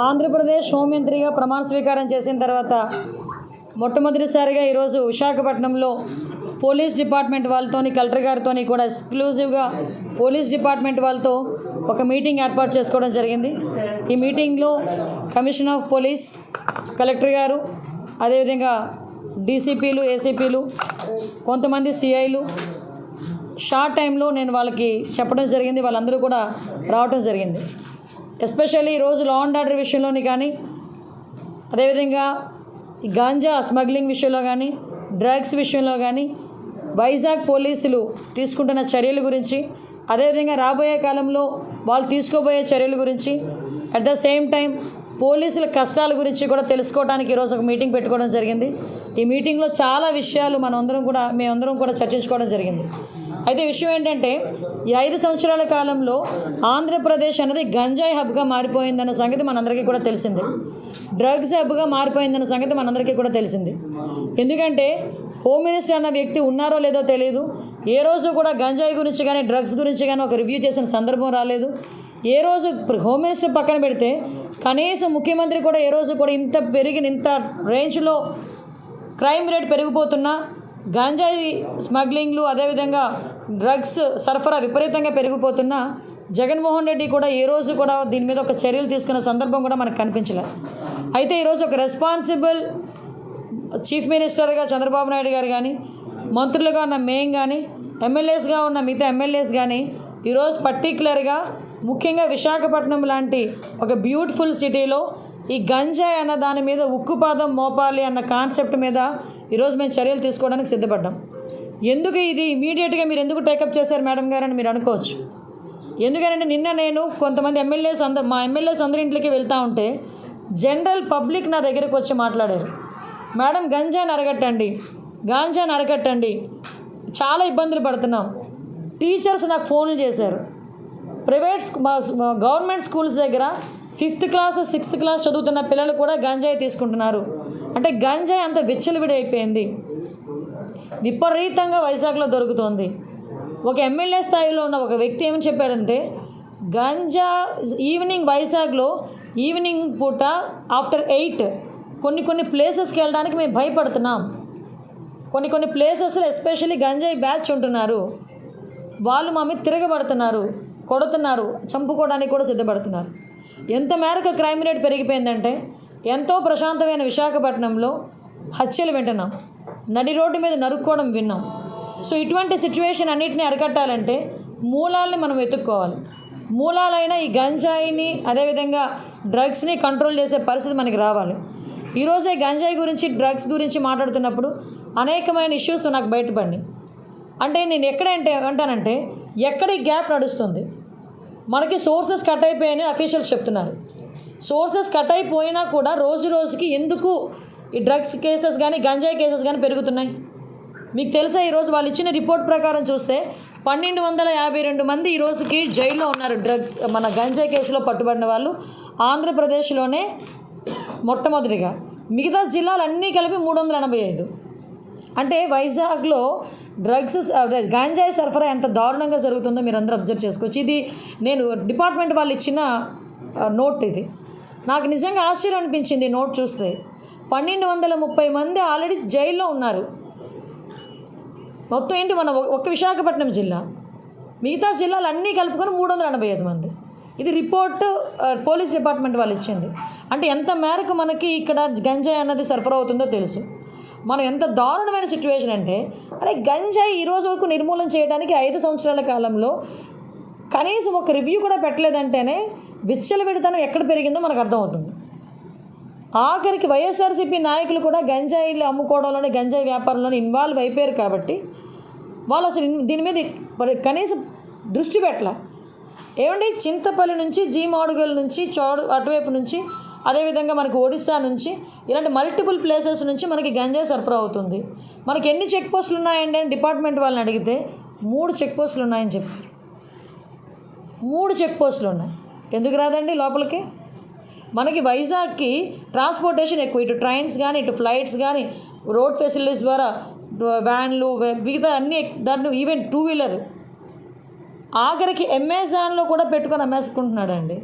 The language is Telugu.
ఆంధ్రప్రదేశ్ హోంమంత్రిగా ప్రమాణ స్వీకారం చేసిన తర్వాత మొట్టమొదటిసారిగా ఈరోజు విశాఖపట్నంలో పోలీస్ డిపార్ట్మెంట్ వాళ్ళతోని కలెక్టర్ గారితోని కూడా ఎక్స్క్లూజివ్గా పోలీస్ డిపార్ట్మెంట్ వాళ్ళతో ఒక మీటింగ్ ఏర్పాటు చేసుకోవడం జరిగింది. ఈ మీటింగ్లో కమిషనర్ ఆఫ్ పోలీస్, కలెక్టర్ గారు, అదేవిధంగా డీసీపీలు, ఏసీపీలు, కొంతమంది సిఐలు షార్ట్ టైంలో నేను వాళ్ళకి చెప్పడం జరిగింది. వాళ్ళందరూ కూడా రావడం జరిగింది. ఎస్పెషల్లీ ఈరోజు లా అండ్ ఆర్డర్ విషయంలోని కానీ, అదేవిధంగా ఈ గాంజా స్మగ్లింగ్ విషయంలో కానీ, డ్రగ్స్ విషయంలో కానీ వైజాగ్ పోలీసులు తీసుకుంటున్న చర్యల గురించి, అదేవిధంగా రాబోయే కాలంలో వాళ్ళు తీసుకోబోయే చర్యల గురించి, అట్ ద సేమ్ టైం పోలీసుల కష్టాల గురించి కూడా తెలుసుకోవడానికి ఈరోజు ఒక మీటింగ్ పెట్టుకోవడం జరిగింది. ఈ మీటింగ్లో చాలా విషయాలు మేమందరం కూడా చర్చించుకోవడం జరిగింది. అయితే విషయం ఏంటంటే, ఈ 5 సంవత్సరాల కాలంలో ఆంధ్రప్రదేశ్ అనేది గంజాయి హబ్గా మారిపోయిందన్న సంగతి మనందరికీ కూడా తెలిసింది. డ్రగ్స్ హబ్గా మారిపోయిందన్న సంగతి మనందరికీ కూడా తెలిసింది. ఎందుకంటే హోమ్ మినిస్టర్ అన్న వ్యక్తి ఉన్నారో లేదో తెలియదు. ఏ రోజు కూడా గంజాయి గురించి కానీ, డ్రగ్స్ గురించి కానీ ఒక రివ్యూ చేసిన సందర్భం రాలేదు. ఏ రోజు హోమ్ మినిస్టర్ పక్కన పెడితే కనీసం ముఖ్యమంత్రి కూడా ఏ రోజు కూడా ఇంత రేంజ్లో క్రైమ్ రేట్ పెరిగిపోతున్నా, గంజాయి స్మగ్లింగ్లు, అదేవిధంగా డ్రగ్స్ సరఫరా విపరీతంగా పెరిగిపోతున్నా జగన్మోహన్ రెడ్డి కూడా ఏ రోజు కూడా దీని మీద ఒక చర్యలు తీసుకున్న సందర్భం కూడా మనకు కనిపించలేదు. అయితే ఈరోజు ఒక రెస్పాన్సిబుల్ చీఫ్ మినిస్టర్గా చంద్రబాబు నాయుడు గారు కానీ, మంత్రులుగా ఉన్న మేం కానీ, ఎమ్మెల్యేస్గా ఉన్న మిగతా ఎమ్మెల్యేస్ కానీ ఈరోజు పర్టికులర్గా ముఖ్యంగా విశాఖపట్నం లాంటి ఒక బ్యూటిఫుల్ సిటీలో ఈ గంజాయి అన్న దాని మీద ఉక్కుపాదం మోపాలి అన్న కాన్సెప్ట్ మీద ఈరోజు మేము చర్యలు తీసుకోవడానికి సిద్ధపడ్డాం. ఎందుకు ఇది ఇమీడియట్గా మీరు ఎందుకు టేకప్ చేశారు మేడం గారు అని మీరు అనుకోవచ్చు. ఎందుకంటే నిన్న నేను కొంతమంది మా ఎమ్మెల్యేస్ అందరి ఇంట్లోకి వెళ్తూ ఉంటే జనరల్ పబ్లిక్ నా దగ్గరకు వచ్చి మాట్లాడారు. మేడం గంజాని అరగట్టండి, చాలా ఇబ్బందులు పడుతున్నాం. టీచర్స్ నాకు ఫోన్లు చేశారు. గవర్నమెంట్ స్కూల్స్ దగ్గర 5th క్లాస్ 6th క్లాస్ చదువుతున్న పిల్లలు కూడా గంజాయి తీసుకుంటున్నారు. అంటే గంజాయి అంత విచ్చలవిడైపోయింది, విపరీతంగా వైజాగ్లో దొరుకుతోంది. ఒక ఎమ్మెల్యే స్థాయిలో ఉన్న ఒక వ్యక్తి ఏమని చెప్పాడంటే, గంజా వైజాగ్లో ఈవినింగ్ పూట ఆఫ్టర్ 8 కొన్ని ప్లేసెస్కి వెళ్ళడానికి మేము భయపడుతున్నాం. కొన్ని ప్లేసెస్లో ఎస్పెషల్లీ గంజాయి బ్యాచ్ ఉంటున్నారు, వాళ్ళు మా మీద తిరగబడుతున్నారు, కొడుతున్నారు, చంపుకోవడానికి కూడా సిద్ధపడుతున్నారు. ఎంత మేరకు క్రైమ్ రేట్ పెరిగిపోయిందంటే, ఎంతో ప్రశాంతమైన విశాఖపట్నంలో హత్యలు వింటున్నాం, నడి రోడ్డు మీద నరుక్కోవడం విన్నాం. సో ఇటువంటి సిచ్యువేషన్ అన్నిటిని అరికట్టాలంటే మూలాల్ని మనం వెతుక్కోవాలి. మూలాలైన ఈ గంజాయిని, అదేవిధంగా డ్రగ్స్ని కంట్రోల్ చేసే పరిస్థితి మనకి రావాలి. ఈరోజే గంజాయి గురించి, డ్రగ్స్ గురించి మాట్లాడుతున్నప్పుడు అనేకమైన ఇష్యూస్ నాకు బయటపడినాయి. అంటే నేను అంటానంటే ఎక్కడ ఈ గ్యాప్ నడుస్తుంది, మనకి సోర్సెస్ కట్ అయిపోయాయని అఫీషియల్స్ చెప్తున్నారు. సోర్సెస్ కట్ అయిపోయినా కూడా రోజుకి ఎందుకు ఈ డ్రగ్స్ కేసెస్ కానీ, గంజాయి కేసెస్ కానీ పెరుగుతున్నాయి? మీకు తెలుసా, ఈరోజు వాళ్ళు ఇచ్చిన రిపోర్ట్ ప్రకారం చూస్తే 1252 మంది ఈ రోజుకి జైల్లో ఉన్నారు. మన గంజాయి కేసులో పట్టుబడిన వాళ్ళు ఆంధ్రప్రదేశ్లోనే మొట్టమొదటిగా. మిగతా జిల్లాలన్నీ కలిపి 385. అంటే వైజాగ్లో గంజాయి సరఫరా ఎంత దారుణంగా జరుగుతుందో మీరు అందరూ అబ్జర్వ్ చేసుకోవచ్చు. ఇది నేను డిపార్ట్మెంట్ వాళ్ళు ఇచ్చిన నోట్. ఇది నాకు నిజంగా ఆశ్చర్యం అనిపించింది. నోట్ చూస్తే 1230 మంది ఆల్రెడీ జైల్లో ఉన్నారు. మొత్తం ఏంటి, మన ఒక్క విశాఖపట్నం జిల్లా, మిగతా జిల్లాలు అన్నీ కలుపుకొని 385 మంది. ఇది రిపోర్ట్ పోలీస్ డిపార్ట్మెంట్ వాళ్ళు ఇచ్చింది. అంటే ఎంత మేరకు మనకి ఇక్కడ గంజాయి అన్నది సరఫరా అవుతుందో తెలుసు. మనం ఎంత దారుణమైన సిచ్యువేషన్ అంటే, గంజాయి ఈరోజు వరకు నిర్మూలన చేయడానికి 5 సంవత్సరాల కాలంలో కనీసం ఒక రివ్యూ కూడా పెట్టలేదంటేనే విచ్చలవిడితనం ఎక్కడ పెరిగిందో మనకు అర్థమవుతుంది. ఆఖరికి వైఎస్ఆర్సీపీ నాయకులు కూడా గంజాయిలు అమ్ముకోవడంలోనే, గంజాయి వ్యాపారంలోనే ఇన్వాల్వ్ అయిపోయారు. కాబట్టి వాళ్ళు అసలు దీని మీద కనీసం దృష్టి పెట్టలే. ఏమండి, చింతపల్లి నుంచి, జీమాడుగల్ నుంచి, అటువైపు నుంచి, అదేవిధంగా మనకి ఒడిశా నుంచి, ఇలాంటి మల్టిపుల్ ప్లేసెస్ నుంచి మనకి గంజాయి సరఫరా అవుతుంది. మనకి ఎన్ని చెక్ పోస్టులు ఉన్నాయండి అని డిపార్ట్మెంట్ వాళ్ళని అడిగితే 3 చెక్ పోస్టులు ఉన్నాయని చెప్పారు. 3 చెక్ పోస్టులు ఉన్నాయి. ఎందుకు రాదండి లోపలికి? మనకి వైజాగ్కి ట్రాన్స్పోర్టేషన్ ఎక్కువ, ఇటు ట్రైన్స్ కానీ, ఇటు ఫ్లైట్స్ కానీ, రోడ్ ఫెసిలిటీస్ ద్వారా వ్యాన్లు, మిగతా అన్నీ, దాంట్లో ఈవెన్ 2 వీలర్, ఆఖరికి అమెజాన్లో కూడా పెట్టుకొని అమ్మేసుకుంటున్నాడండి.